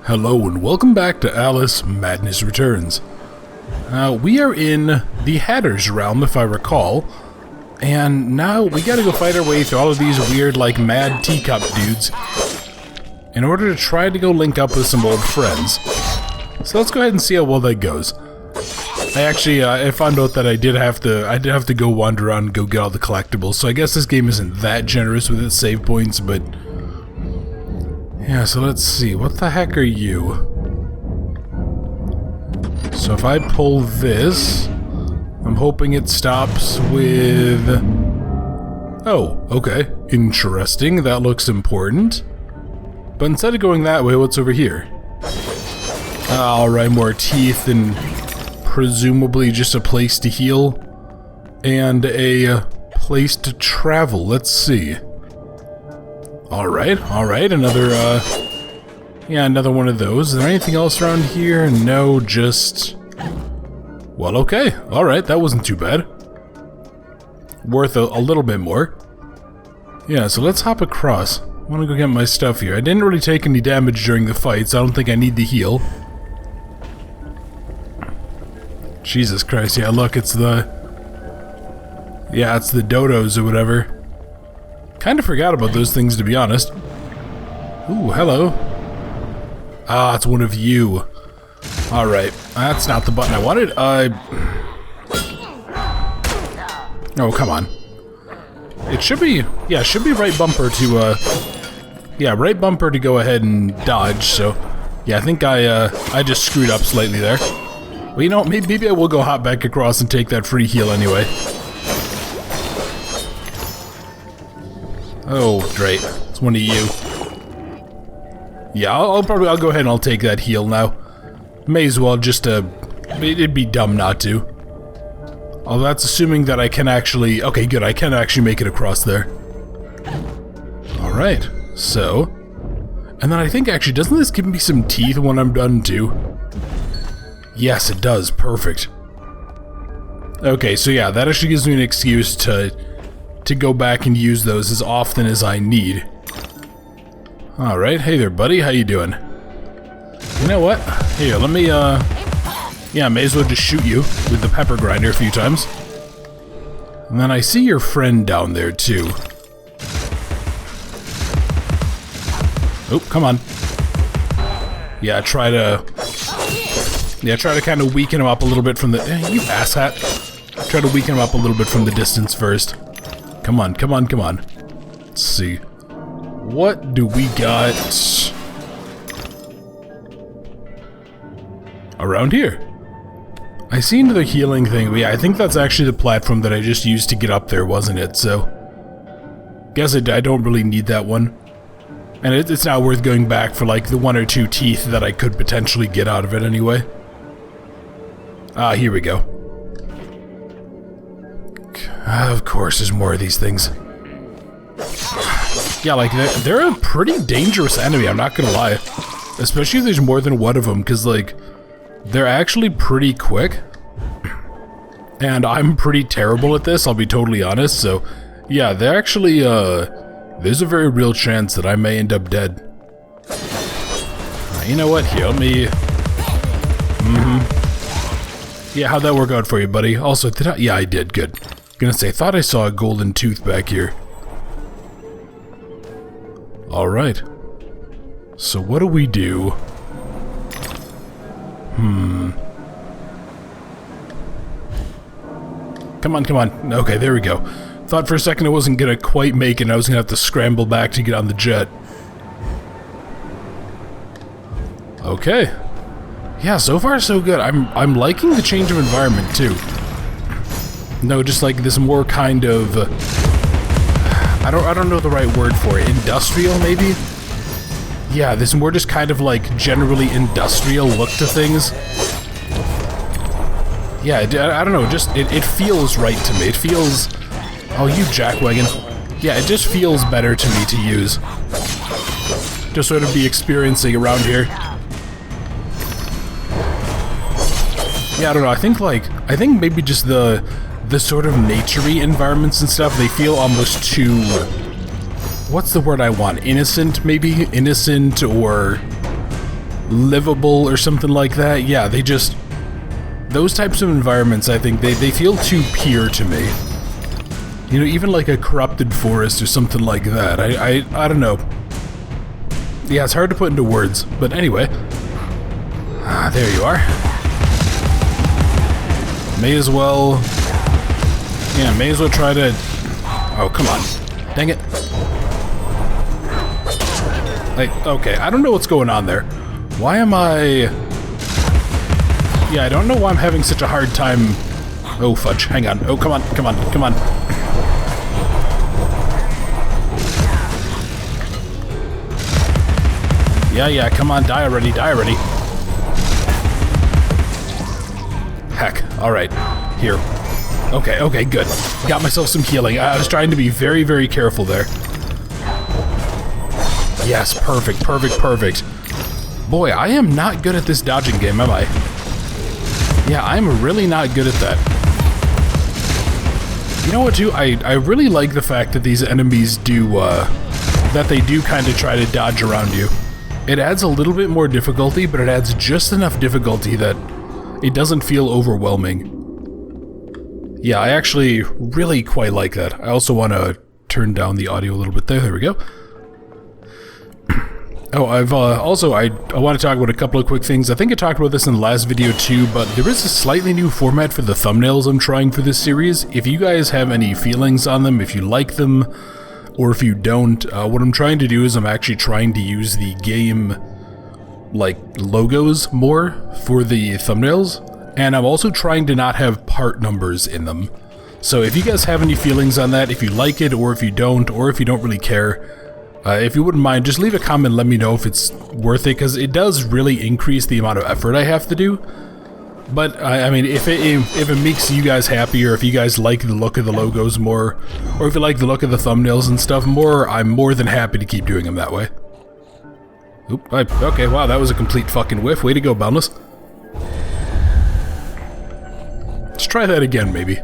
Hello and welcome back to Alice Madness Returns. We are in the Hatter's realm, if I recall, and now we gotta go fight our way through all of these weird, like, mad teacup dudes in order to try to go link up with some old friends. So let's go ahead and see how well that goes. I found out that I did have to go wander around and go get all the collectibles, so I guess this game isn't that generous with its save points, but yeah, so let's see, what the heck are you? So if I pull this, I'm hoping it stops with... Oh, okay, interesting, that looks important. But instead of going that way, what's over here? Alright, more teeth and presumably just a place to heal. And a place to travel, let's see. Alright, another one of those. Is there anything else around here? No, just... Well, okay. Alright, that wasn't too bad. Worth a little bit more. Yeah, so let's hop across. I want to go get my stuff here. I didn't really take any damage during the fight, so I don't think I need to heal. Jesus Christ, yeah, look, it's the... Yeah, it's the dodos or whatever. Kind of forgot about those things, to be honest. Ooh, hello. Ah, it's one of you. Alright, that's not the button I wanted. Oh, come on. It should be... Yeah, it should be right bumper to, Yeah, right bumper to go ahead and dodge, so... Yeah, I think I just screwed up slightly there. Well, you know, maybe I will go hop back across and take that free heal anyway. Oh, great. It's one of you. Yeah, I'll go ahead and I'll take that heal now. May as well just, it'd be dumb not to. Although that's assuming that I can actually... Okay, good, I can actually make it across there. Alright, so... And then I think, actually, doesn't this give me some teeth when I'm done, too? Yes, it does. Perfect. Okay, so yeah, that actually gives me an excuse to go back and use those as often as I need. Alright, hey there, buddy. How you doing? You know what? Here, let me, yeah, may as well just shoot you with the pepper grinder a few times. And then I see your friend down there, too. Oh, come on. Yeah, try to kind of weaken him up a little bit from the... you asshat. Try to weaken him up a little bit from the distance first. Come on. Let's see. What do we got around here? I see another healing thing, but yeah, I think that's actually the platform that I just used to get up there, wasn't it? So, guess I don't really need that one. And it's not worth going back for like the 1 or 2 teeth that I could potentially get out of it anyway. Ah, here we go. Of course, there's more of these things. Yeah, like, they're a pretty dangerous enemy, I'm not gonna lie. Especially if there's more than one of them, because, like, they're actually pretty quick. And I'm pretty terrible at this, I'll be totally honest, so... Yeah, they're actually, there's a very real chance that I may end up dead. You know what, here, let me... Yeah, how'd that work out for you, buddy? Also, did I... Yeah, I did, good. Gonna say, thought I saw a golden tooth back here. Alright. So what do we do? Come on. Okay, there we go. Thought for a second I wasn't gonna quite make it and I was gonna have to scramble back to get on the jet. Okay. Yeah, so far so good. I'm liking the change of environment too. No, just like this more kind of I don't know the right word for it. Industrial, maybe? Yeah, this more just kind of like generally industrial look to things. Yeah, I don't know, just it feels right to me. It feels... Oh, you jackwagon. Yeah, it just feels better to me to use. Just sort of be experiencing around here. Yeah, I don't know, I think maybe just the sort of naturey environments and stuff, they feel almost too... What's the word I want? Innocent, maybe? Innocent, or... livable or something like that. Yeah, they just... Those types of environments, I think, they feel too pure to me. You know, even like a corrupted forest or something like that. I don't know. Yeah, it's hard to put into words. But anyway. There you are. May as well... Yeah, may as well try to... Oh, come on. Dang it. Like, okay, I don't know what's going on there. Why am I... Yeah, I don't know why I'm having such a hard time... Oh, fudge. Hang on. Oh, come on, come on, come on. Yeah, come on, die already, die already. Heck, alright. Here. Okay, good. Got myself some healing. I was trying to be very, very careful there. Yes, perfect. Boy, I am not good at this dodging game, am I? Yeah, I'm really not good at that. You know what, too? I really like the fact that these enemies do, that they do kind of try to dodge around you. It adds a little bit more difficulty, but it adds just enough difficulty that it doesn't feel overwhelming. Yeah, I actually really quite like that. I also want to turn down the audio a little bit there. There we go. Oh, I want to talk about a couple of quick things. I think I talked about this in the last video too, but there is a slightly new format for the thumbnails I'm trying for this series. If you guys have any feelings on them, if you like them, or if you don't, what I'm trying to do is I'm actually trying to use the game, like, logos more for the thumbnails, and I'm also trying to not have part numbers in them. So if you guys have any feelings on that, if you like it, or if you don't really care, if you wouldn't mind, just leave a comment and let me know if it's worth it, because it does really increase the amount of effort I have to do. But, I mean, if it makes you guys happy, or if you guys like the look of the logos more, or if you like the look of the thumbnails and stuff more, I'm more than happy to keep doing them that way. Oop, okay, wow, that was a complete fucking whiff. Way to go, Boundless. Let's try that again, maybe.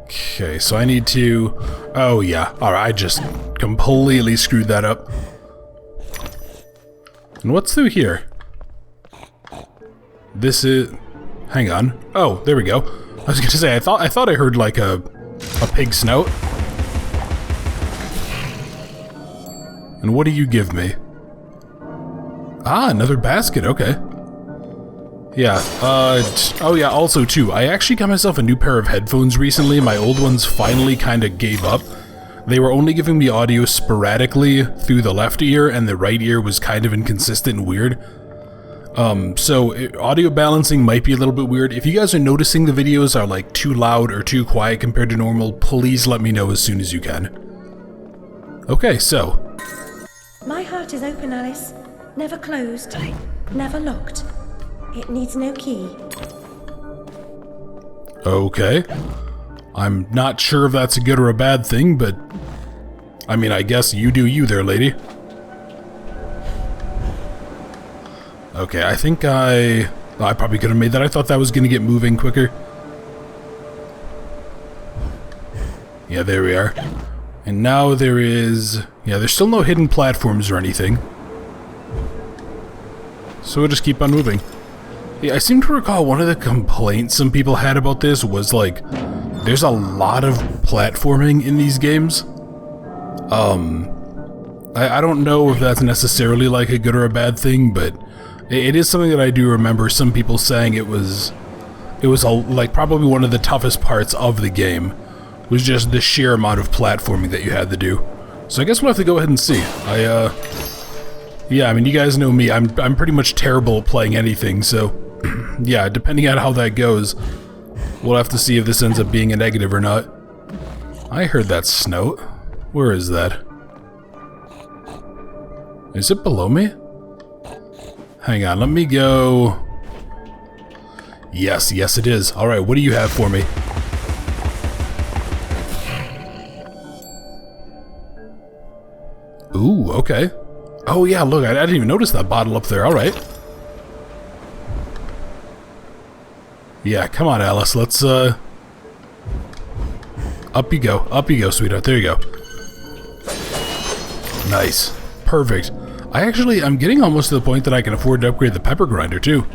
Okay, so I need to... Oh, yeah. Alright, I just completely screwed that up. And what's through here? This is... Hang on. Oh, there we go. I was gonna say, I thought I heard, like, a pig snout. And what do you give me? Ah, another basket, okay. Yeah, oh yeah, also too, I actually got myself a new pair of headphones recently. My old ones finally kind of gave up. They were only giving me audio sporadically through the left ear, and the right ear was kind of inconsistent and weird. So audio balancing might be a little bit weird. If you guys are noticing the videos are like too loud or too quiet compared to normal, please let me know as soon as you can. Okay, so. My heart is open, Alice. Never closed. Never locked. It needs no key. Okay. I'm not sure if that's a good or a bad thing, but... I mean, I guess you do you there, lady. Okay, I think I probably could have made that. I thought that was going to get moving quicker. Yeah, there we are. And now there is... Yeah, there's still no hidden platforms or anything. So we'll just keep on moving. Yeah, I seem to recall one of the complaints some people had about this was, like, there's a lot of platforming in these games. I don't know if that's necessarily, like, a good or a bad thing, but it is something that I do remember some people saying it was like, probably one of the toughest parts of the game, was just the sheer amount of platforming that you had to do. So I guess we'll have to go ahead and see. Yeah, I mean, you guys know me, I'm pretty much terrible at playing anything, so... Yeah, depending on how that goes, we'll have to see if this ends up being a negative or not. I heard that snout. Where is that? Is it below me? Hang on, let me go... Yes, it is. Alright, what do you have for me? Ooh, okay. Oh yeah, look, I didn't even notice that bottle up there. Alright. Yeah, come on, Alice. Let's, Up you go, sweetheart. There you go. Nice. Perfect. I'm getting almost to the point that I can afford to upgrade the pepper grinder too.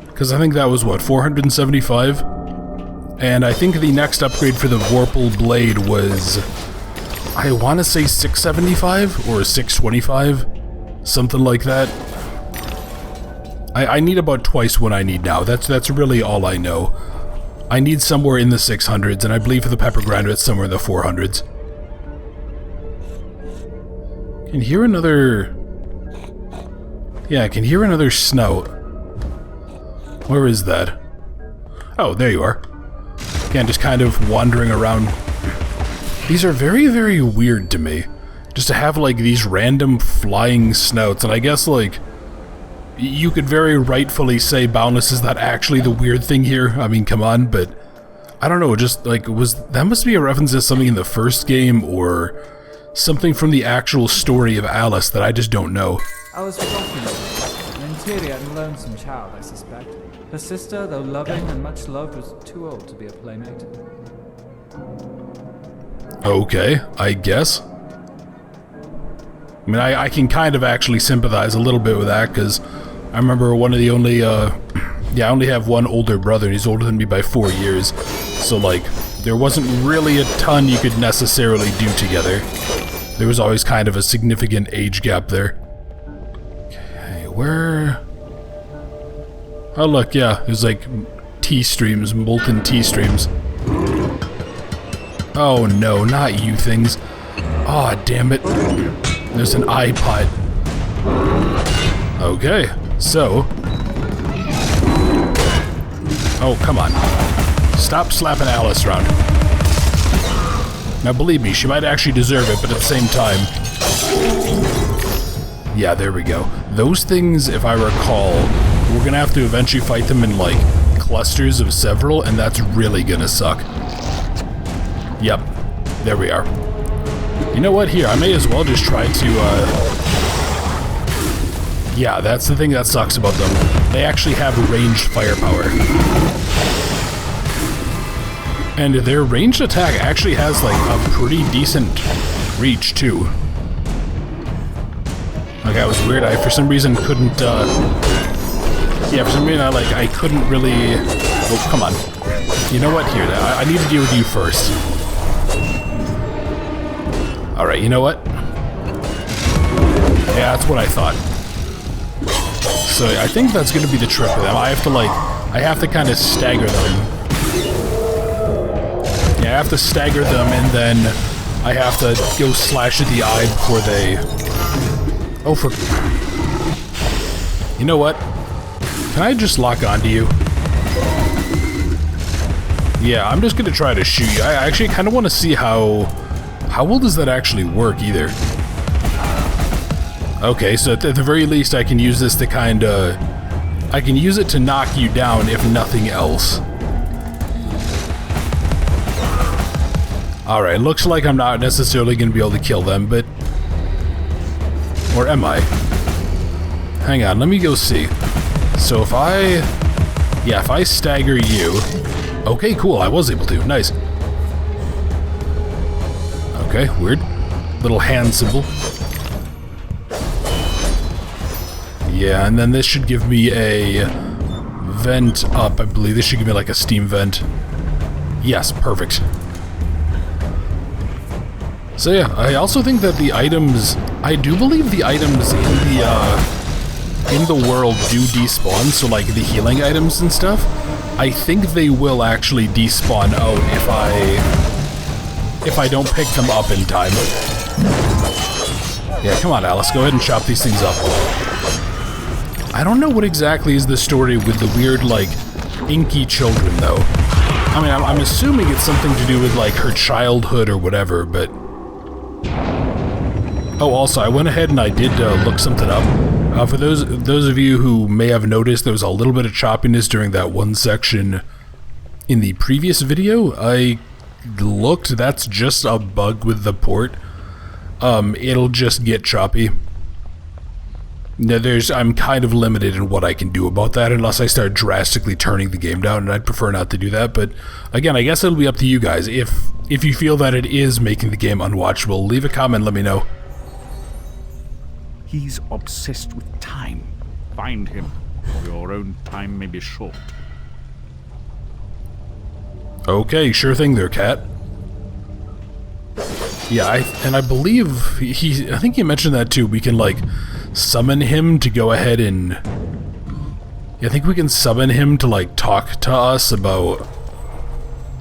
Because I think that was, what, 475? And I think the next upgrade for the Vorpal blade was, I want to say 675 or 625, something like that. I need about twice what I need now. That's really all I know. I need somewhere in the 600s, and I believe for the pepper grinder it's somewhere in the 400s. Can hear another... Yeah, I can hear another snout. Where is that? Oh, there you are. Again, just kind of wandering around. These are very, very weird to me. Just to have, like, these random flying snouts, and I guess, like, you could very rightfully say Boundless is not actually the weird thing here. I mean, come on, but I don't know, just, like, that must be a reference to something in the first game, or something from the actual story of Alice that I just don't know. I was forgotten, an interior and lonesome child, I suspect. Her sister, though loving and much loved, was too old to be a playmate. Okay, I guess. I mean, I can kind of actually sympathize a little bit with that, because I remember one of the only, yeah, I only have one older brother, and he's older than me by 4 years, so, like, there wasn't really a ton you could necessarily do together. There was always kind of a significant age gap there. Okay, where... Oh, look, yeah, there's, like, tea streams, molten tea streams. Oh, no, not you things. Aw, oh, damn it. There's an iPod. Okay, so... Oh, come on. Stop slapping Alice around. Now, believe me, she might actually deserve it, but at the same time... Yeah, there we go. Those things, if I recall, we're gonna have to eventually fight them in, like, clusters of several, and that's really gonna suck. Yep, there we are. You know what, here, I may as well just try to, Yeah, that's the thing that sucks about them. They actually have ranged firepower. And their ranged attack actually has, like, a pretty decent reach, too. Like, that was weird, I, for some reason, couldn't, Yeah, for some reason, I couldn't really... Oh, come on. You know what, here, I need to deal with you first. Alright, you know what? Yeah, that's what I thought. So I think that's gonna be the trick with them. I have to kind of stagger them. Yeah, I have to stagger them, and then I have to go slash at the eye before they... Oh, for... You know what? Can I just lock onto you? Yeah, I'm just gonna try to shoot you. I actually kind of want to see how well does that actually work, either? Okay, so at the very least I can use this to kinda... I can use it to knock you down, if nothing else. Alright, looks like I'm not necessarily gonna be able to kill them, but... Or am I? Hang on, let me go see. So if I... Yeah, if I stagger you... Okay, cool, I was able to. Nice. Okay, weird. Little hand symbol. Yeah, and then this should give me a vent up, I believe. This should give me like a steam vent. Yes, perfect. So yeah, I also think that the items... I do believe the items in the world do despawn, so like the healing items and stuff. I think they will actually despawn out if I don't pick them up in time. Yeah, come on, Alice, go ahead and chop these things up. I don't know what exactly is the story with the weird, like, inky children, though. I mean, I'm assuming it's something to do with, like, her childhood or whatever, but... Oh, also, I went ahead and I did look something up. For those of you who may have noticed, there was a little bit of choppiness during that one section in the previous video. I looked, that's just a bug with the port. It'll just get choppy. Now, I'm kind of limited in what I can do about that unless I start drastically turning the game down, and I'd prefer not to do that, but again, I guess it'll be up to you guys. If you feel that it is making the game unwatchable, leave a comment, let me know. He's obsessed with time. Find him, or your own time may be short. Okay, sure thing there, Cat. Yeah, I believe I think he mentioned that too. We can, like, summon him to go ahead and... Yeah, I think we can summon him to, like, talk to us about,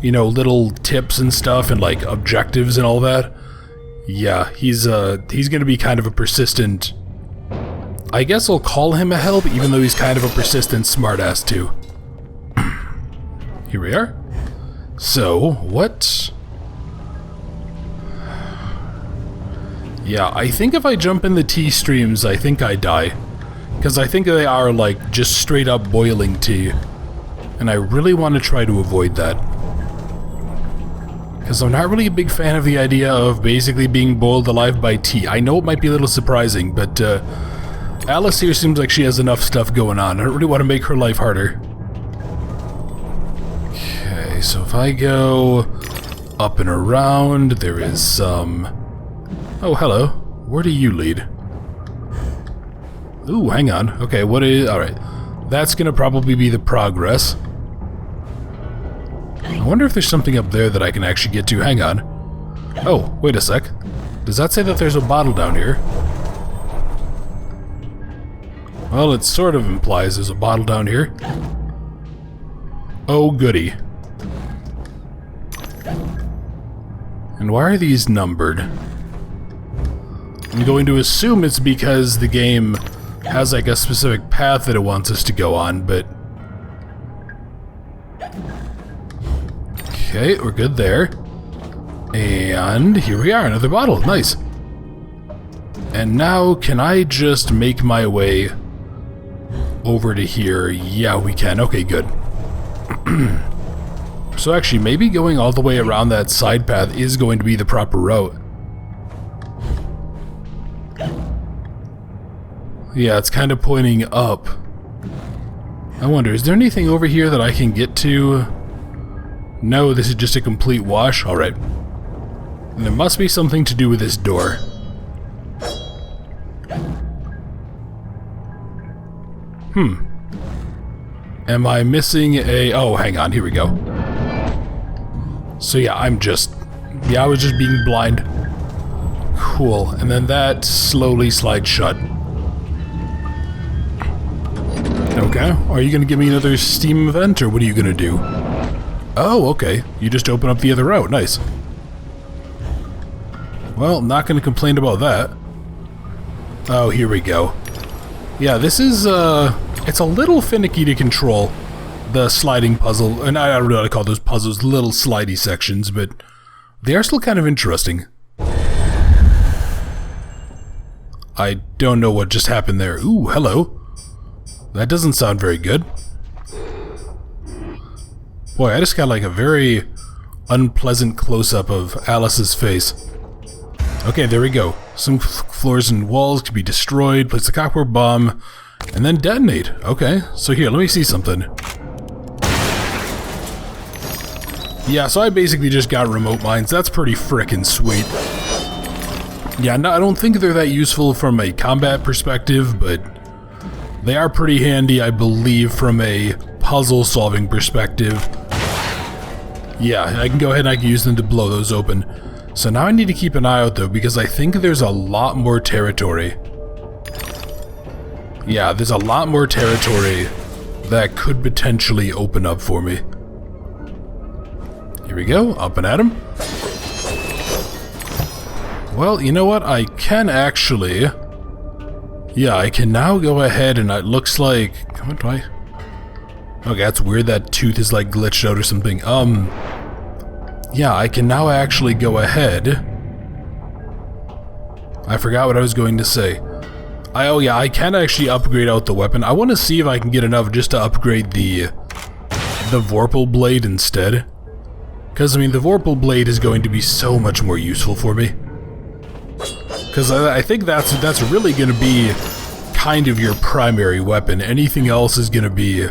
you know, little tips and stuff and, like, objectives and all that. Yeah, he's gonna be kind of a persistent... I guess I'll call him a help, even though he's kind of a persistent smartass too. Here we are. So, what... Yeah, I think if I jump in the tea streams, I think I die. Because I think they are, like, just straight up boiling tea. And I really want to try to avoid that. Because I'm not really a big fan of the idea of basically being boiled alive by tea. I know it might be a little surprising, but Alice here seems like she has enough stuff going on. I don't really want to make her life harder. Okay, so if I go up and around, there is some... Oh, hello. Where do you lead? Ooh, hang on. Okay, what is... Alright. That's gonna probably be the progress. I wonder if there's something up there that I can actually get to. Hang on. Oh, wait a sec. Does that say that there's a bottle down here? Well, it sort of implies there's a bottle down here. Oh, goody. And why are these numbered? I'm going to assume it's because the game has, like, a specific path that it wants us to go on, but... Okay, we're good there. And here we are, another bottle. Nice. And now, can I just make my way over to here? Yeah, we can. Okay, good. So actually, maybe going all the way around that side path is going to be the proper route. Yeah, it's kind of pointing up. I wonder, is there anything over here that I can get to? No, this is just a complete wash? Alright. And there must be something to do with this door. Am I missing a... Oh, hang on, here we go. So yeah, I was just being blind. Cool, and then that slowly slides shut. Okay, are you gonna give me another Steam event, or what are you gonna do? Oh, okay, you just open up the other route, nice. Well, not gonna complain about that. Oh, here we go. Yeah, this is, it's a little finicky to control, the sliding puzzle, and I don't know how to call those puzzles, little slidey sections, but they are still kind of interesting. I don't know what just happened there. Ooh, hello. That doesn't sound very good. Boy, I just got like a very unpleasant close-up of Alice's face. Okay, there we go. Some floors and walls could be destroyed, place a copper bomb, and then detonate. Okay, so here, let me see something. Yeah, so I basically just got remote mines. That's pretty frickin' sweet. Yeah, no, I don't think they're that useful from a combat perspective, but they are pretty handy, I believe, from a puzzle-solving perspective. Yeah, I can go ahead and I can use them to blow those open. So now I need to keep an eye out, though, because I think there's a lot more territory. Yeah, there's a lot more territory that could potentially open up for me. Here we go, up and at 'em. Well, you know what? I can actually... Yeah, I can now go ahead and it looks like... What do I... Okay, that's weird. That tooth is like glitched out or something. Yeah, I can now actually go ahead. I forgot what I was going to say. Oh yeah, I can actually upgrade out the weapon. I want to see if I can get enough just to upgrade the Vorpal blade instead. Because, I mean, the Vorpal blade is going to be so much more useful for me. Because I think that's really going to be kind of your primary weapon. Anything else is going to be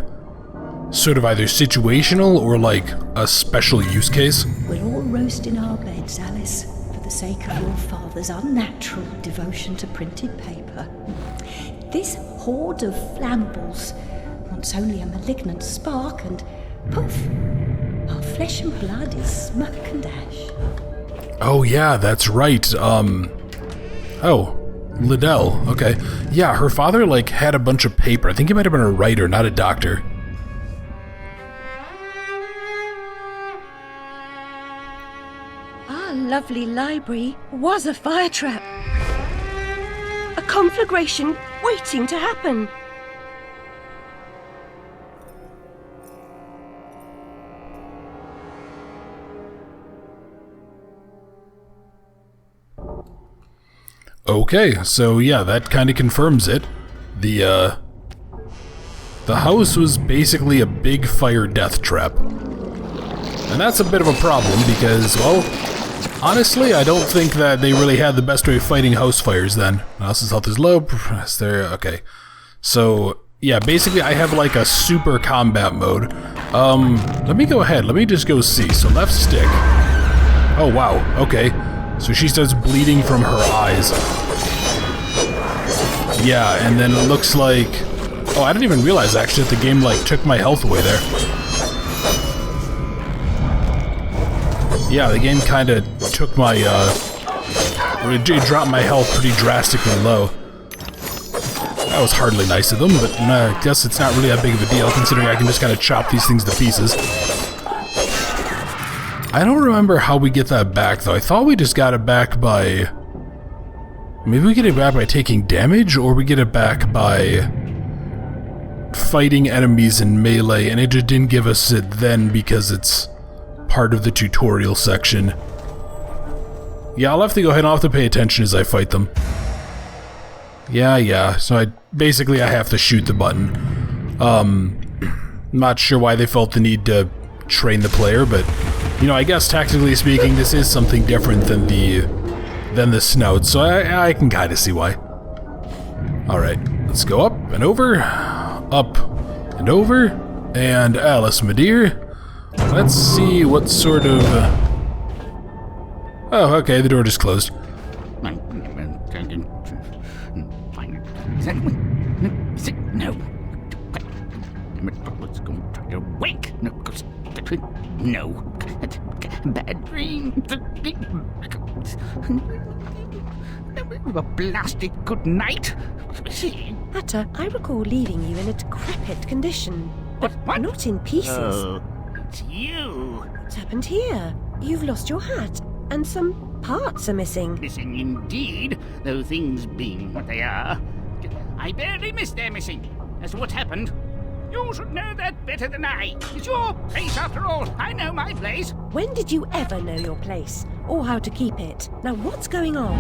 sort of either situational or like a special use case. We're all roasting our beds, Alice, for the the sake of your father's unnatural devotion to printed paper. This horde of flammables wants only a malignant spark and poof, our flesh and blood is smoke and ash. Oh yeah, that's right. Oh, Liddell. Okay. Yeah, her father, like, had a bunch of paper. I think he might have been a writer, not a doctor. Our lovely library was a fire trap. A conflagration waiting to happen. Okay, so yeah, that kind of confirms it. The house was basically a big fire death trap. And that's a bit of a problem because, well, honestly, I don't think that they really had the best way of fighting house fires then. House's health is low. Okay. So, yeah, basically I have like a super combat mode. Let me go ahead. Let me just go see. So left stick. Oh, wow. Okay. So she starts bleeding from her eyes. Yeah, and then it looks like... Oh, I didn't even realize actually that the game like took my health away there. Yeah, the game kind of took my, it dropped my health pretty drastically low. That was hardly nice of them, but I guess it's not really that big of a deal, considering I can just kind of chop these things to pieces. I don't remember how we get that back, though. I thought we just got it back by... Maybe we get it back by taking damage, or we get it back by fighting enemies in melee, and it just didn't give us it then because it's part of the tutorial section. Yeah, I'll have to go ahead and I'll have to pay attention as I fight them. Yeah, so I have to shoot the button. Not sure why they felt the need to train the player, but, you know, I guess technically speaking, this is something different than the snout, so I can kind of see why. Alright, let's go up and over, and Alice, my dear. Let's see what sort of... Oh, okay, the door just closed. No. Let's go try to wake. No. Bad dream. A blasted good night. Hatter, I recall leaving you in a decrepit condition, but What? not in pieces. Oh, it's you. What's happened here? You've lost your hat, and some parts are missing. Missing indeed, though things being what they are. I barely missed their missing. As to what's happened, you should know that better than I. It's your place after all. I know my place. When did you ever know your place, or how to keep it? Now what's going on?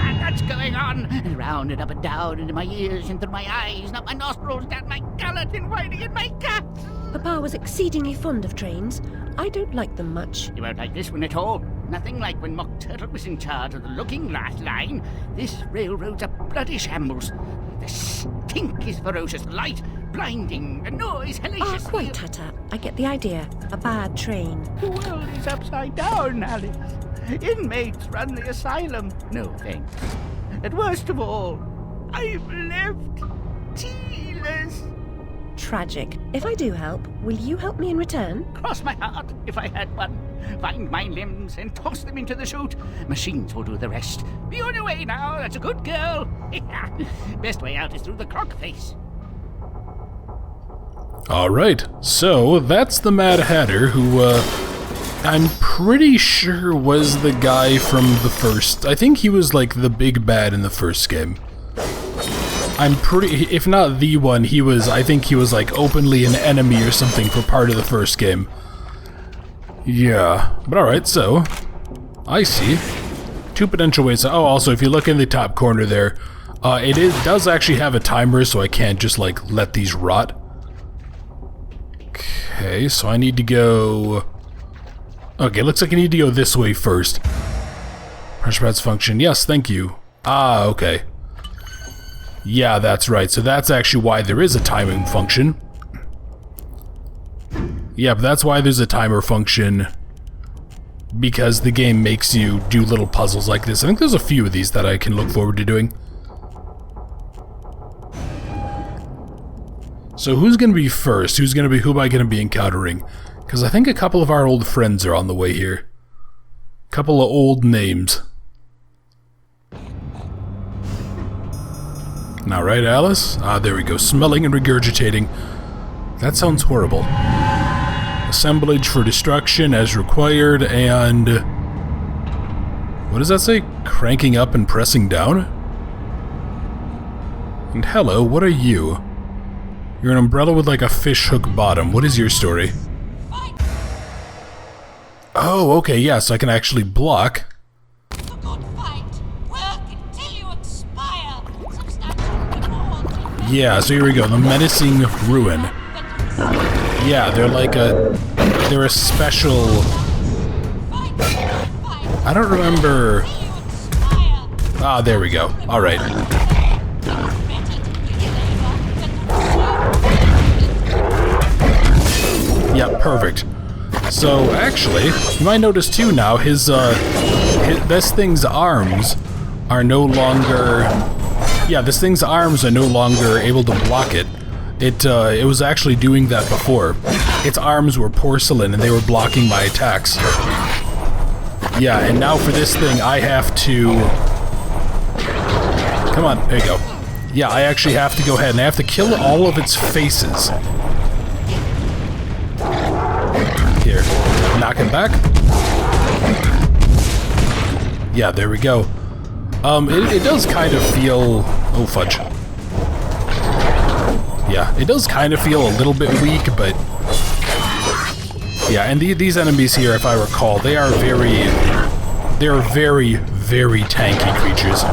And that's going on. And round and up and down, into my ears, and through my eyes, and up my nostrils, down my gullet, and whining in my guts. Papa was exceedingly fond of trains. I don't like them much. You won't like this one at all. Nothing like when Mock Turtle was in charge of the looking glass line. This railroad's a bloody shambles. The stink is ferocious, the light blinding, the noise hellacious. Quite, Hatter. I get the idea. A bad train. The world is upside down, Alice. Inmates run the asylum. No thanks. And worst of all, I've left tealess. Tragic. If I do help, will you help me in return? Cross my heart, if I had one. Find my limbs and toss them into the chute. Machines will do the rest. Be on your way now, that's a good girl. Best way out is through the clock face. Alright, so that's the Mad Hatter, who, I'm pretty sure was the guy from the first... I think he was, like, the big bad in the first game. I'm pretty... If not the one, I think he was, like, openly an enemy or something for part of the first game. Yeah, but alright, so... I see. Two potential ways... Oh, also, if you look in the top corner there, it does actually have a timer, so I can't just, like, let these rot. Okay, so I need to go... Okay, looks like I need to go this way first. Pressure pads function. Yes, thank you. Ah, okay. Yeah, that's right. So that's actually why there is a timing function. Yeah, but that's why there's a timer function because the game makes you do little puzzles like this. I think there's a few of these that I can look forward to doing. So who's going to be first? Who am I going to be encountering? Because I think a couple of our old friends are on the way here. Couple of old names. All right, Alice. Ah, there we go. Smelling and regurgitating. That sounds horrible. Assemblage for destruction as required, and... what does that say? Cranking up and pressing down? And hello, what are you? You're an umbrella with like a fish hook bottom. What is your story? Oh, okay, yeah, so I can actually block. Yeah, so here we go. The menacing ruin. Yeah, they're like they're a special... I don't remember... Ah, there we go. Alright. Yeah, perfect. So, actually, you might notice too now, this thing's arms are no longer... Yeah, this thing's arms are no longer able to block it. It was actually doing that before. Its arms were porcelain and they were blocking my attacks. Yeah, and now for this thing, I have to... Come on, there you go. Yeah, I actually have to go ahead and I have to kill all of its faces. Here, knock him back. Yeah, there we go. It does kind of feel... Oh, fudge. Yeah, it does kind of feel a little bit weak, but... Yeah, and these enemies here, if I recall, they are very, very tanky creatures.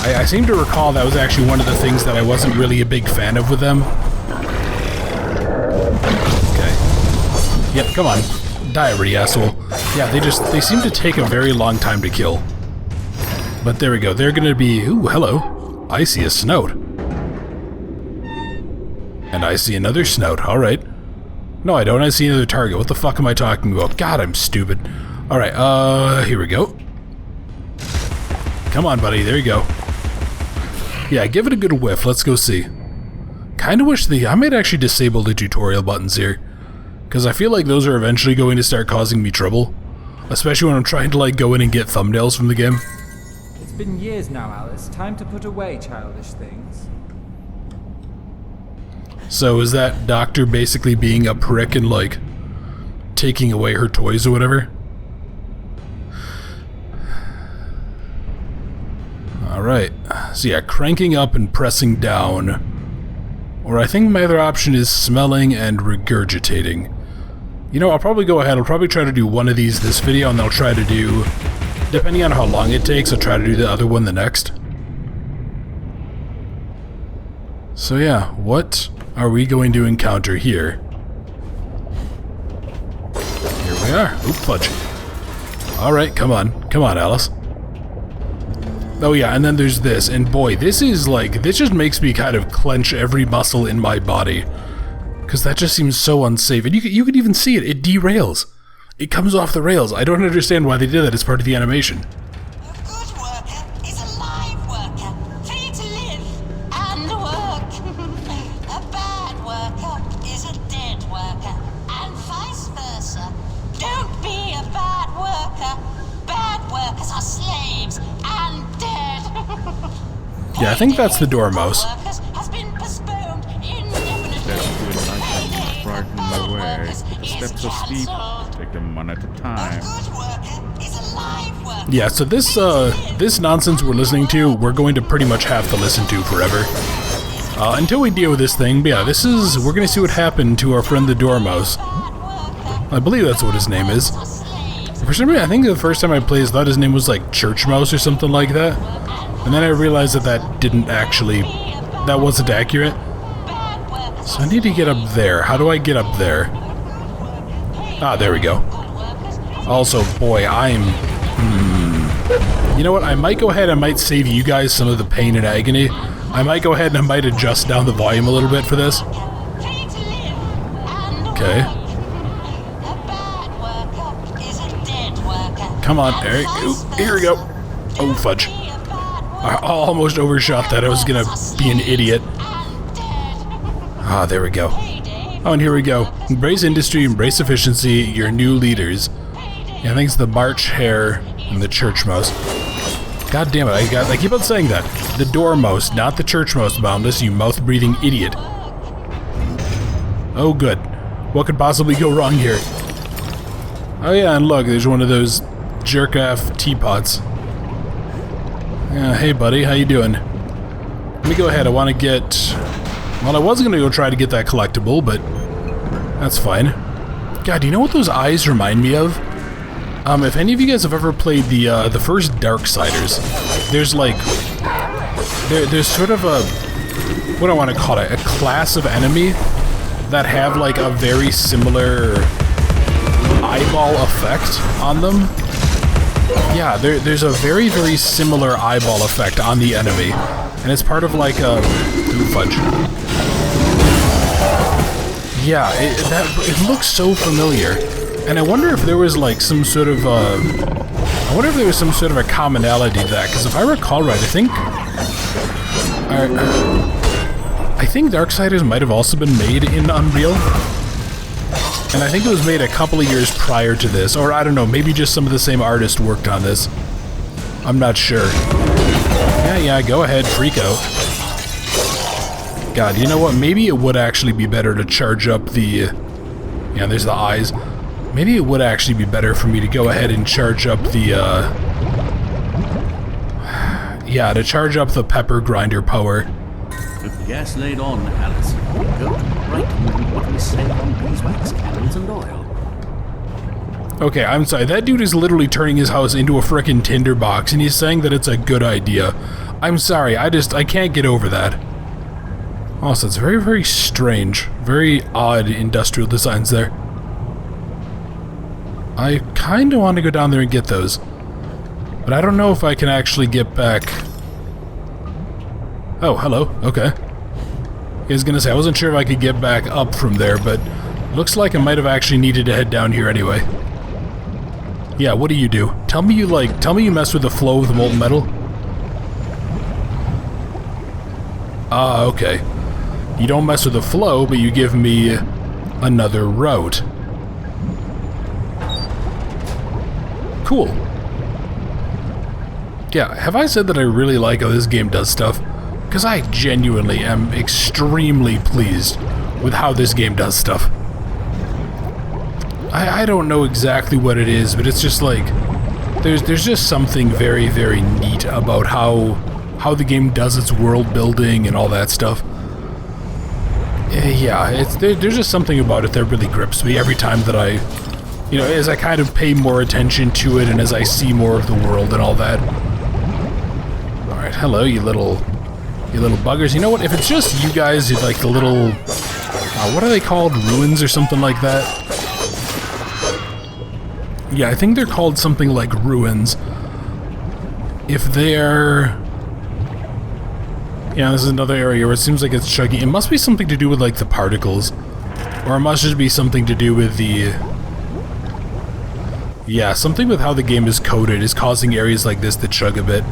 I seem to recall that was actually one of the things that I wasn't really a big fan of with them. Okay. Yep, come on. Die already, asshole. Yeah, they seem to take a very long time to kill. But there we go, they're gonna be... Ooh, hello. I see a snout. And I see another snout, alright. No, I don't, I see another target. What the fuck am I talking about? God, I'm stupid. Alright, here we go. Come on, buddy, there you go. Yeah, give it a good whiff, let's go see. Kinda wish I might actually disable the tutorial buttons here. Because I feel like those are eventually going to start causing me trouble. Especially when I'm trying to, like, go in and get thumbnails from the game. It's been years now, Alice. Time to put away childish things. So is that doctor basically being a prick and, like, taking away her toys or whatever? Alright. So yeah, cranking up and pressing down. Or I think my other option is smelling and regurgitating. You know, I'll probably go ahead, I'll probably try to do one of these this video, and I'll try to do... Depending on how long it takes, I'll try to do the other one the next. So yeah, what are we going to encounter here? Here we are. Oop, fudge. Alright, come on. Come on, Alice. Oh yeah, and then there's this, and boy, this is like, this just makes me kind of clench every muscle in my body. Because that just seems so unsafe. And you could even see it derails. It comes off the rails. I don't understand why they did that as part of the animation. A good worker is a live worker, free to live and work. A bad worker is a dead worker, and vice versa. Don't be a bad worker. Bad workers are slaves and dead. Yeah, I think that's the Dormouse. Has been postponed indefinitely. Frighten them away. The steps are steep. Take them one at a time. Yeah, so this nonsense we're listening to, we're going to pretty much have to listen to forever. Until we deal with this thing, but yeah, we're gonna see what happened to our friend the Dormouse. I believe that's what his name is. For some reason, I think the first time I played, I thought his name was like Church Mouse or something like that. And then I realized that that wasn't accurate. So I need to get up there. How do I get up there? Ah, there we go. Also, boy, You know what? I might go ahead and might save you guys some of the pain and agony. I might go ahead and I might adjust down the volume a little bit for this. Okay. Come on, Eric. Ooh, here we go. Oh, fudge. I almost overshot that. I was gonna be an idiot. Ah, there we go. Oh, and here we go. Embrace industry, embrace efficiency, your new leaders. Yeah, I think it's the March Hare and the Church Mouse. God damn it, I keep on saying that. The Door Mouse, not the Church Mouse, Boundless, you mouth-breathing idiot. Oh, good. What could possibly go wrong here? Oh yeah, and look, there's one of those jerk-off teapots. Yeah, hey buddy, how you doing? Let me go ahead, I want to get... Well, I was going to go try to get that collectible, but that's fine. God, do you know what those eyes remind me of? If any of you guys have ever played the first Darksiders, there's like... There's sort of a... What do I want to call it? A class of enemy that have like a very similar eyeball effect on them. Yeah, there's a very, very similar eyeball effect on the enemy. And it's part of like a... Ooh, fudge. Yeah, it looks so familiar. And I wonder if there was like some sort of I wonder if there was some sort of a commonality to that, because if I recall right, I think Darksiders might have also been made in Unreal. And I think it was made a couple of years prior to this, or I don't know, maybe just some of the same artists worked on this. I'm not sure. Yeah, go ahead, freak out. God, you know what? Maybe it would actually be better to charge up the... Yeah, there's the eyes. Maybe it would actually be better for me to go ahead and charge up the, Yeah, to charge up the pepper grinder power. With the gas laid on, Alice, go to Brighton what we say on beeswax, candles, and oil. Okay, I'm sorry. That dude is literally turning his house into a frickin' tinderbox, and he's saying that it's a good idea. I'm sorry, I can't get over that. Also, it's very, very strange. Very odd industrial designs there. I kinda want to go down there and get those. But I don't know if I can actually get back... Oh, hello. Okay. I was gonna say, I wasn't sure if I could get back up from there, but looks like I might have actually needed to head down here anyway. Yeah, what do you do? Tell me you mess with the flow of the molten metal? Ah, okay. You don't mess with the flow, but you give me another route. Cool. Yeah, have I said that I really like how this game does stuff? Because I genuinely am extremely pleased with how this game does stuff. I don't know exactly what it is, but it's just like... There's just something very, very neat about how the game does its world building and all that stuff. Yeah, there's just something about it that really grips me every time that I... You know, as I kind of pay more attention to it and as I see more of the world and all that. Alright, hello, you little buggers. You know what, if it's just you guys, you'd like the little... what are they called? Ruins or something like that? Yeah, I think they're called something like ruins. If they're... Yeah, this is another area where it seems like it's chuggy. It must be something to do with, like, the particles. Or it must just be something to do with the... Yeah, something with how the game is coded is causing areas like this to chug a bit.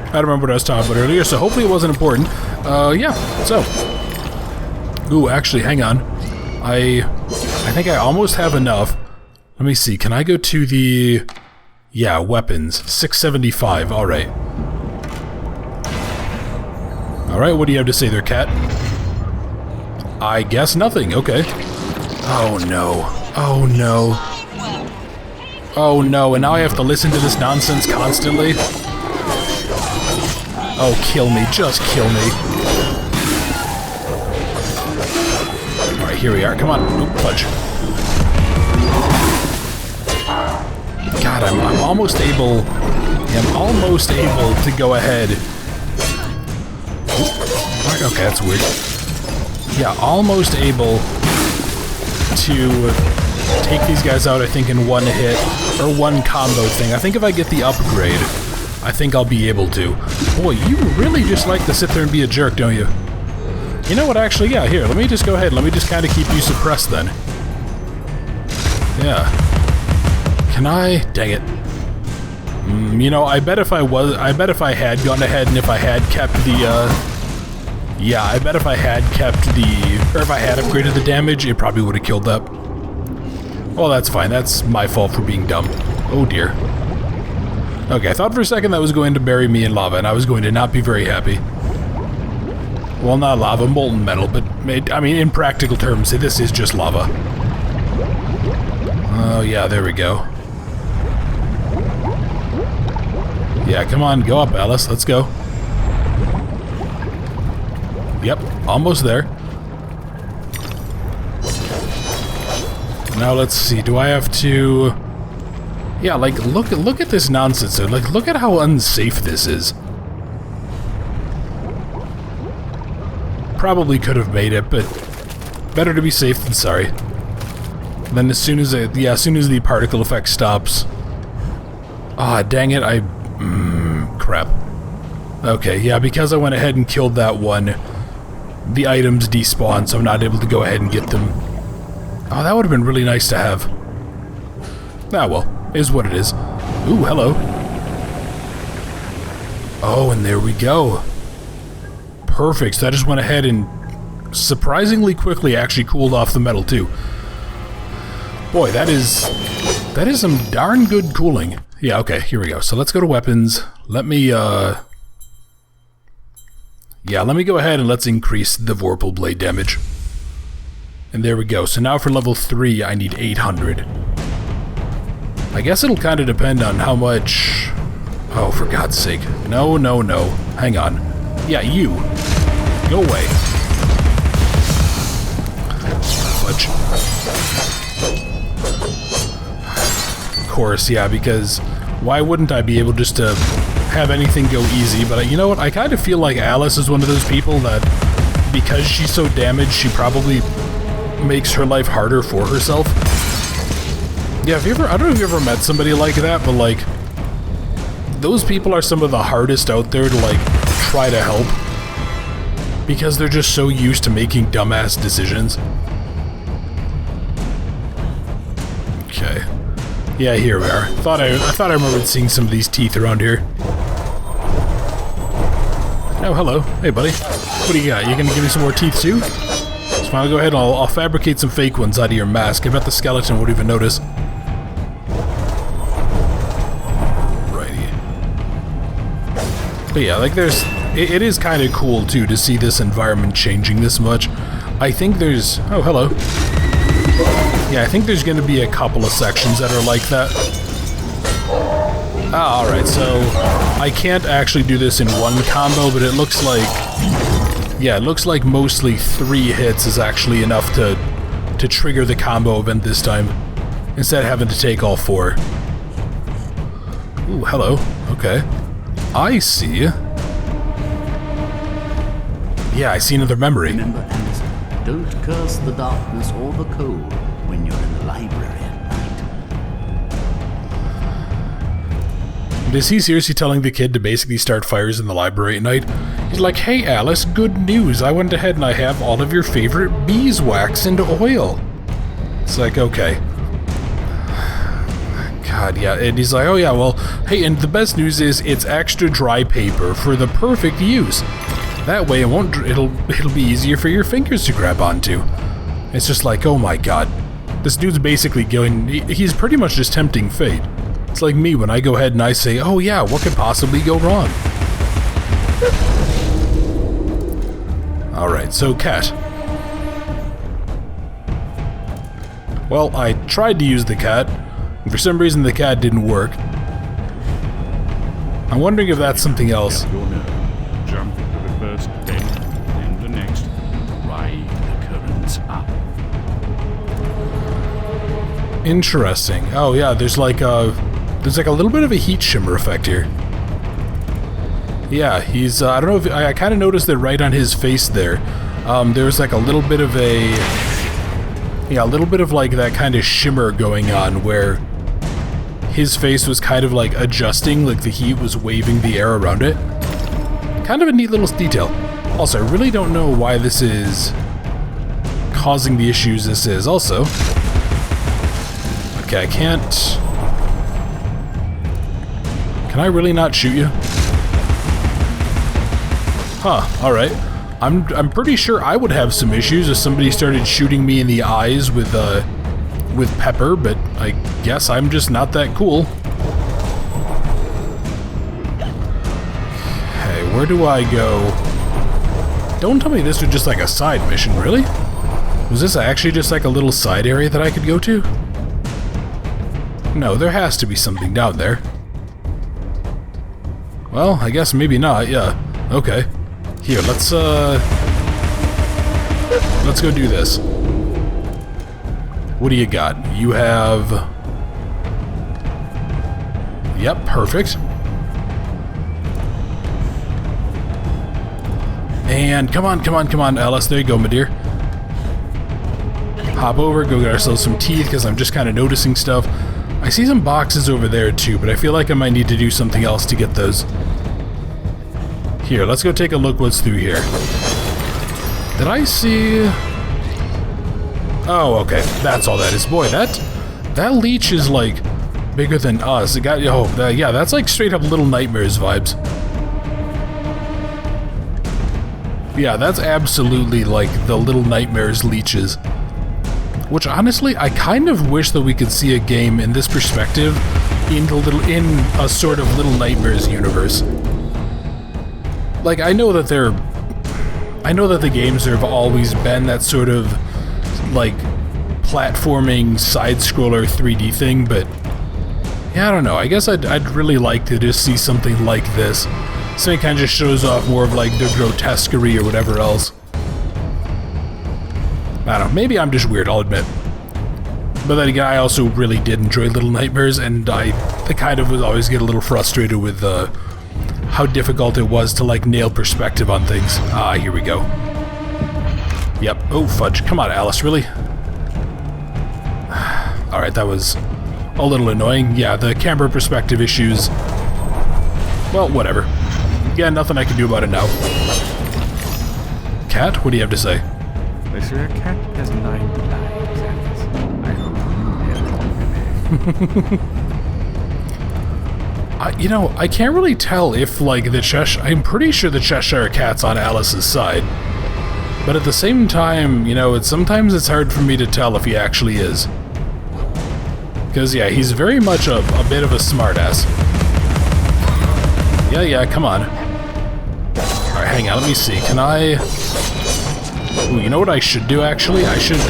I don't remember what I was talking about earlier, so hopefully it wasn't important. Yeah, so... Ooh, actually, hang on. I think I almost have enough. Let me see, can I go to the... Yeah, weapons. 675, alright. Alright, what do you have to say there, cat? I guess nothing, okay. Oh no. Oh no. Oh no, and now I have to listen to this nonsense constantly? Oh, kill me, just kill me. Alright, here we are, come on. Oop, fudge. God, I'm almost able... I'm almost able to go ahead. Oop, okay, that's weird. Yeah, almost able to take these guys out, I think, in one hit, or one combo thing. I think if I get the upgrade, I think I'll be able to. Boy, you really just like to sit there and be a jerk, don't you? You know what, actually, yeah, here, let me just go ahead, let me just kind of keep you suppressed then. Yeah. Can I? Dang it. You know, I bet if I had gone ahead and if I had kept the, yeah, I bet if I had kept or if I had upgraded the damage, it probably would have killed that. Well, that's fine. That's my fault for being dumb. Oh dear. Okay, I thought for a second that was going to bury me in lava, and I was going to not be very happy. Well, not lava, molten metal, but, I mean, in practical terms, this is just lava. Oh, yeah, there we go. Yeah, come on, go up, Alice. Let's go. Yep, almost there. Now let's see. Do I have to? Yeah, like look at this nonsense. Like look at how unsafe this is. Probably could have made it, but better to be safe than sorry. Then as soon as as soon as the particle effect stops. Ah, dang it! Crap. Okay, yeah, because I went ahead and killed that one, the items despawn, so I'm not able to go ahead and get them. Oh, that would have been really nice to have. Ah, well, is what it is. Ooh, hello. Oh, and there we go. Perfect, so I just went ahead and surprisingly quickly actually cooled off the metal, too. Boy, that is some darn good cooling. Yeah, okay, here we go. So let's go to weapons. Let me, yeah, let me go ahead and let's increase the Vorpal Blade damage. And there we go. So now for level 3, I need 800. I guess it'll kind of depend on how much... Oh, for God's sake. No, no, no. Hang on. Yeah, you. Go away. Fudge. Of course, yeah, because why wouldn't I be able just to have anything go easy? But you know what? I kind of feel like Alice is one of those people that, because she's so damaged, she probably makes her life harder for herself. Yeah, I don't know if you ever met somebody like that, but like, those people are some of the hardest out there to like try to help, because they're just so used to making dumbass decisions. Okay. Yeah, here we are. I thought I remembered seeing some of these teeth around here. Oh, hello. Hey, buddy. What do you got? You gonna give me some more teeth too? So I'll go ahead and I'll fabricate some fake ones out of your mask. I bet the skeleton won't even notice. Righty. But yeah, like it is kind of cool too to see this environment changing this much. I think there's... Oh, hello. Yeah, I think there's going to be a couple of sections that are like that. Ah, alright, so I can't actually do this in one combo, but it looks like... Yeah, it looks like mostly 3 hits is actually enough to trigger the combo event this time, instead of having to take all 4. Ooh, hello. Okay. I see. Yeah, I see another memory. Remember, Anderson, don't curse the darkness or the cold when you're in the library at night. Is he seriously telling the kid to basically start fires in the library at night? He's like, hey Alice, good news. I went ahead and I have all of your favorite beeswax and oil. It's like, okay. God, yeah. And he's like, oh yeah, well, hey, and the best news is it's extra dry paper for the perfect use. That way it'll be easier for your fingers to grab onto. It's just like, oh my God. This dude's basically he's pretty much just tempting fate. It's like me when I go ahead and I say, oh yeah, what could possibly go wrong? Alright, so cat. Well, I tried to use the cat, and for some reason the cat didn't work. I'm wondering if that's something else. Jump to the first bend, then the next. Ride the currents up. Interesting. Oh yeah, there's like a little bit of a heat shimmer effect here. Yeah, he's I don't know if I kind of noticed that right on his face there. There's like a little bit of like that kind of shimmer going on where his face was kind of like adjusting, like the heat was waving the air around it. Kind of a neat little detail. Also, I really don't know why this is causing the issues this is. Also, Okay, I can't... Can I really not shoot you? Huh, alright. I'm pretty sure I would have some issues if somebody started shooting me in the eyes with pepper, but I guess I'm just not that cool. Okay, where do I go? Don't tell me this was just like a side mission, really? Was this actually just like a little side area that I could go to? No, there has to be something down there. Well, I guess maybe not, yeah. Okay. Here, let's go do this. What do you got? You have... Yep, perfect. And come on, Alice. There you go, my dear. Hop over, go get ourselves some teeth, because I'm just kind of noticing stuff. I see some boxes over there, too, but I feel like I might need to do something else to get those. Here, let's go take a look what's through here. Did I see... Oh, okay. That's all that is. Boy, that leech is, like, bigger than us. It got... Oh, yeah, that's like straight up Little Nightmares vibes. Yeah, that's absolutely like the Little Nightmares leeches. Which, honestly, I kind of wish that we could see a game in this perspective in a sort of Little Nightmares universe. Like, I know that the games have always been that sort of, like, platforming, side-scroller 3D thing, but, yeah, I don't know. I guess I'd really like to just see something like this. So it kind of just shows off more of, like, the grotesquerie or whatever else. I don't know. Maybe I'm just weird, I'll admit. But then again, I also really did enjoy Little Nightmares, and I kind of would always get a little frustrated with, how difficult it was to, like, nail perspective on things. Ah, here we go. Yep. Oh, fudge. Come on, Alice, really? Alright, that was a little annoying. Yeah, the camera perspective issues... Well, whatever. Yeah, nothing I can do about it now. Cat, what do you have to say? They say a cat has 9 lives, Alice. I hope you have you know, I can't really tell if, like, the Cheshire... I'm pretty sure the Cheshire Cat's on Alice's side. But at the same time, you know, sometimes it's hard for me to tell if he actually is. Because, yeah, he's very much a bit of a smartass. Yeah, come on. Alright, hang on, let me see. Can I... Ooh, you know what I should do, actually? I should...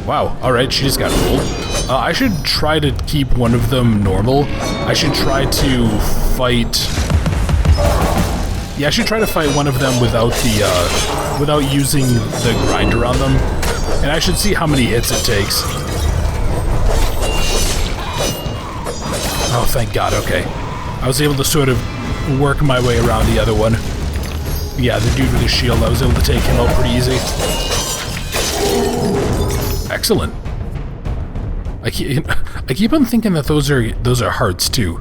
Wow, alright, she just got rolled. I should try to keep one of them normal. I should try to fight... Yeah, I should try to fight one of them without the, without using the grinder on them. And I should see how many hits it takes. Oh, thank God, okay. I was able to sort of work my way around the other one. Yeah, the dude with the shield, I was able to take him out pretty easy. Excellent. I keep on thinking that those are hearts too,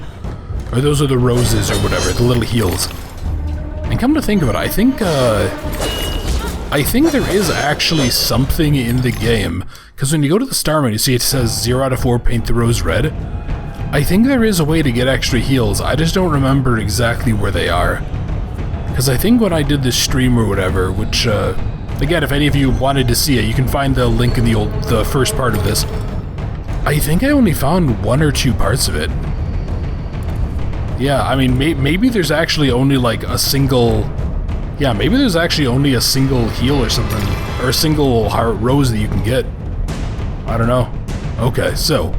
or those are the roses or whatever, the little heals. And come to think of it, I think there is actually something in the game, because when you go to the star menu, you see it says 0 out of 4 paint the rose red. I think there is a way to get extra heals. I just don't remember exactly where they are. Because I think when I did this stream or whatever, which again, if any of you wanted to see it, you can find the link in the first part of this. I think I only found 1 or 2 parts of it. Yeah, I mean, maybe there's actually only like a single... Yeah, maybe there's actually only a single heal or something, or a single heart rose that you can get. I don't know. Okay, so...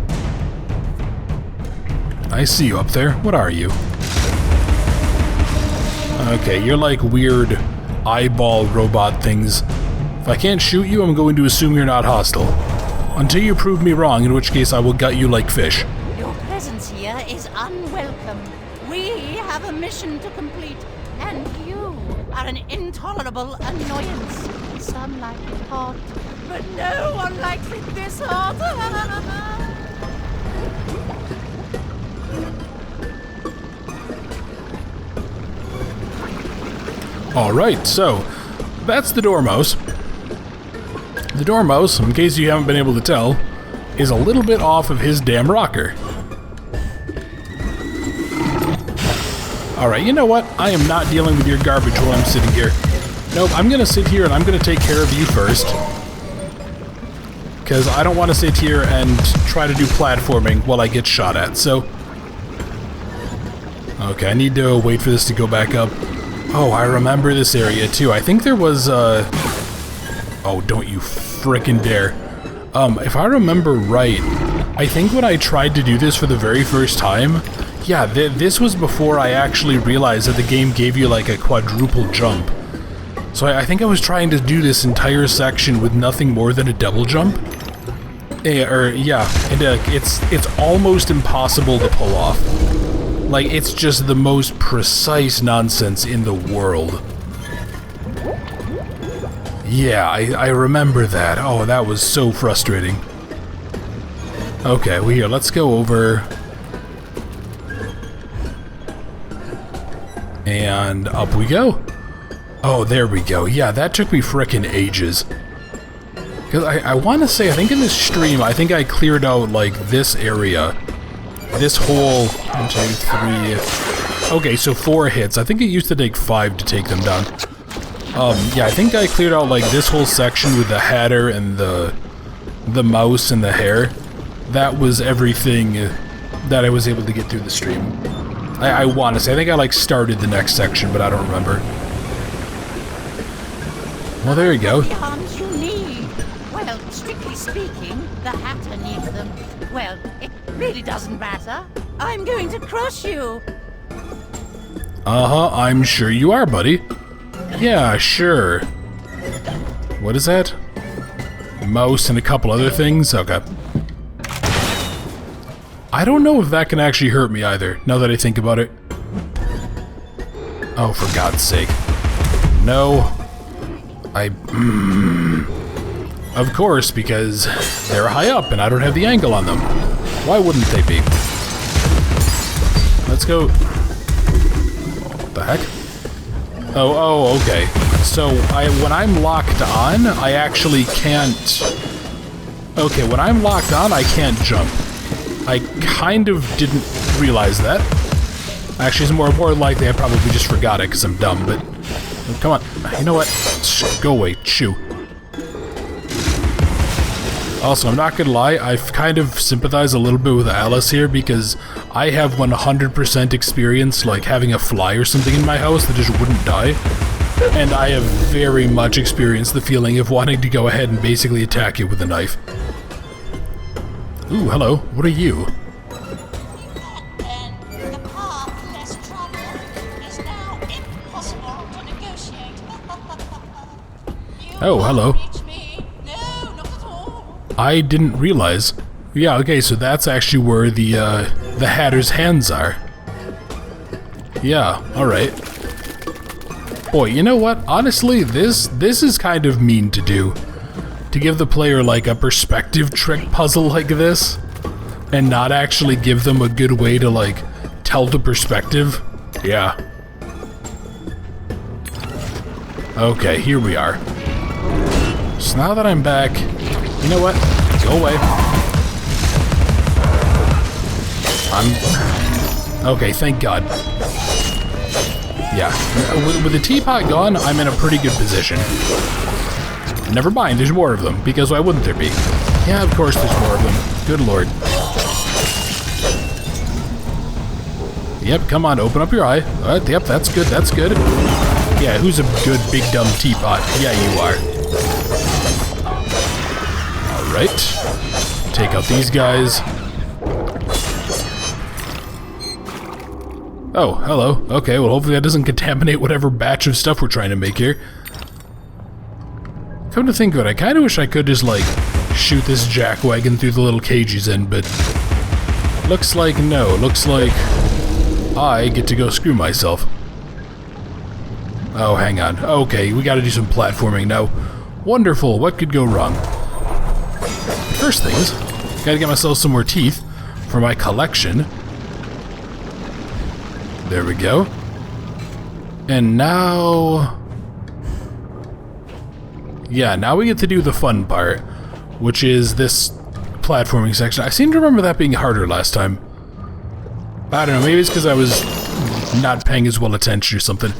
I see you up there. What are you? Okay, you're like weird eyeball robot things. If I can't shoot you, I'm going to assume you're not hostile. Until you prove me wrong, in which case I will gut you like fish. Your presence here is unwelcome. We have a mission to complete, and you are an intolerable annoyance. Some like it hot, but no one likes it this hot. Alright, so that's the Dormouse. The Dormouse, in case you haven't been able to tell, is a little bit off of his damn rocker. Alright, you know what? I am not dealing with your garbage while I'm sitting here. Nope, I'm gonna sit here and I'm gonna take care of you first. Because I don't want to sit here and try to do platforming while I get shot at, so... Okay, I need to wait for this to go back up. Oh, I remember this area too. I think there was, Oh, don't you frickin' dare. If I remember right, I think when I tried to do this for the very first time... Yeah, this was before I actually realized that the game gave you like a quadruple jump. So I think I was trying to do this entire section with nothing more than a double jump. It's almost impossible to pull off. Like, it's just the most precise nonsense in the world. Yeah, I remember that. Oh, that was so frustrating. Okay, well here, let's go over... And up we go. Oh, there we go. Yeah, that took me frickin' ages. Because I want to say, I think in this stream, I think I cleared out, like, this area. This whole... 1, 2, 3... Okay, so 4 hits. I think it used to take 5 to take them down. Yeah, I think I cleared out, like, this whole section with the hatter and the mouse and the hair. That was everything that I was able to get through the stream. I want to say, I think I, like, started the next section, but I don't remember. Well, there you go. The arms you need. Well, strictly speaking, the hatter needs them. Well, it really doesn't matter. I'm going to crush you. Uh-huh, I'm sure you are, buddy. Yeah, sure. What is that? Mouse and a couple other things? Okay. I don't know if that can actually hurt me either, now that I think about it. Oh, for God's sake. No. Of course, because they're high up and I don't have the angle on them. Why wouldn't they be? Let's go. What the heck? Oh, okay. So, when I'm locked on, I actually can't... Okay, when I'm locked on, I can't jump. I kind of didn't realize that. Actually, it's more likely I probably just forgot it because I'm dumb, but... Come on. You know what? Go away. Chew. Also, I'm not gonna lie, I've kind of sympathized a little bit with Alice here because I have 100% experience, like, having a fly or something in my house that just wouldn't die. And I have very much experienced the feeling of wanting to go ahead and basically attack it with a knife. Ooh, hello. What are you? The path less traveled is now impossible to negotiate. Oh, hello. Reach me? No, not at all. I didn't realize. Yeah, okay, so that's actually where the Hatter's hands are. Yeah, alright. Boy, you know what? Honestly, this is kind of mean to do. To give the player, like, a perspective trick puzzle like this, and not actually give them a good way to, like, tell the perspective. Yeah. Okay, here we are. So now that I'm back, you know what? Go away. Okay, thank God. Yeah, with the teapot gone, I'm in a pretty good position. Never mind, there's more of them, because why wouldn't there be? Yeah, of course there's more of them. Good lord. Yep, come on, open up your eye. Yep, that's good, that's good. Yeah, who's a good big dumb teapot? Yeah, you are. Alright. Take out these guys. Oh, hello. Okay, well hopefully that doesn't contaminate whatever batch of stuff we're trying to make here. Come to think of it, I kind of wish I could just, like, shoot this jackwagon through the little cage he's in, but... Looks like no. Looks like... I get to go screw myself. Oh, hang on. Okay, we gotta do some platforming now. Wonderful, what could go wrong? First things, gotta get myself some more teeth for my collection. There we go. And now... Yeah, now we get to do the fun part, which is this platforming section. I seem to remember that being harder last time. I don't know, maybe it's because I was not paying as well attention or something.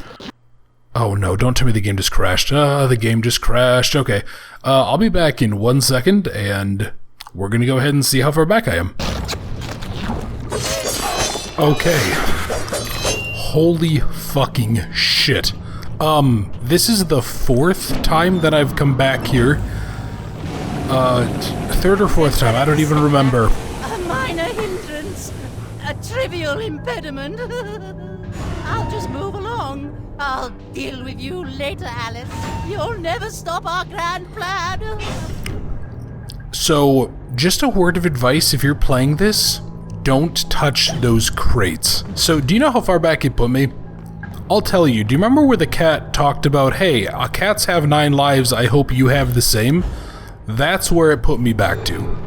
Oh no, don't tell me the game just crashed. The game just crashed. Okay, I'll be back in 1 second, and we're gonna go ahead and see how far back I am. Okay. Holy fucking shit. This is the 4th time that I've come back here. 3rd or 4th time, I don't even remember. A minor hindrance. A trivial impediment. I'll just move along. I'll deal with you later, Alice. You'll never stop our grand plan. So, just a word of advice if you're playing this, don't touch those crates. So, do you know how far back it put me? I'll tell you, do you remember where the cat talked about, hey, cats have 9 lives, I hope you have the same? That's where it put me back to.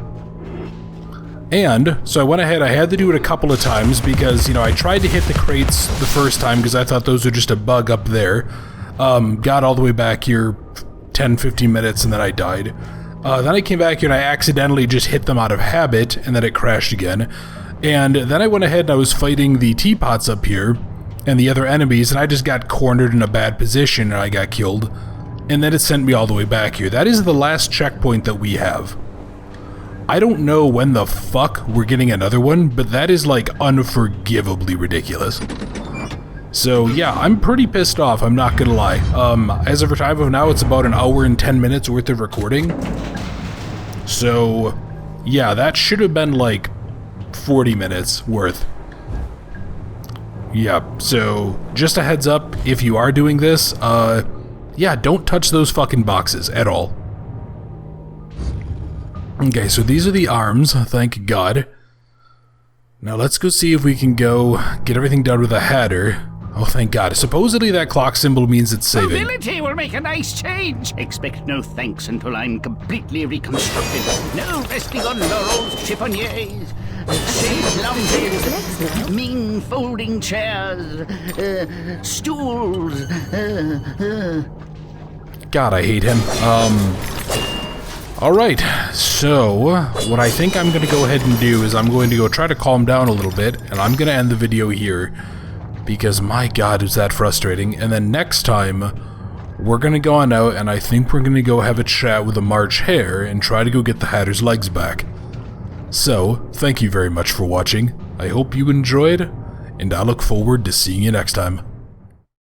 And, so I went ahead, I had to do it a couple of times because, you know, I tried to hit the crates the first time because I thought those were just a bug up there. Got all the way back here 10-15 minutes and then I died. Then I came back here and I accidentally just hit them out of habit and then it crashed again. And then I went ahead and I was fighting the teapots up here and the other enemies, and I just got cornered in a bad position and I got killed. And then it sent me all the way back here. That is the last checkpoint that we have. I don't know when the fuck we're getting another one, but that is like unforgivably ridiculous. So yeah, I'm pretty pissed off, I'm not gonna lie. As of time of now, it's about 1 hour and 10 minutes worth of recording. So yeah, that should have been like 40 minutes worth. Yeah, so just a heads up, if you are doing this, yeah, don't touch those fucking boxes at all. Okay, so these are the arms, thank God. Now let's go see if we can go get everything done with a Hatter. Oh, thank God. Supposedly that clock symbol means it's saving. Mobility will make a nice change. Expect no thanks until I'm completely reconstructed. No resting on laurels, chiffoniers, shade lounges, mean folding chairs, stools. God, I hate him. Alright, so what I think I'm going to go ahead and do is I'm going to go try to calm down a little bit, and I'm going to end the video here. Because my God, is that frustrating. And then next time, we're going to go on out and I think we're going to go have a chat with a March Hare and try to go get the Hatter's legs back. So, thank you very much for watching. I hope you enjoyed, and I look forward to seeing you next time.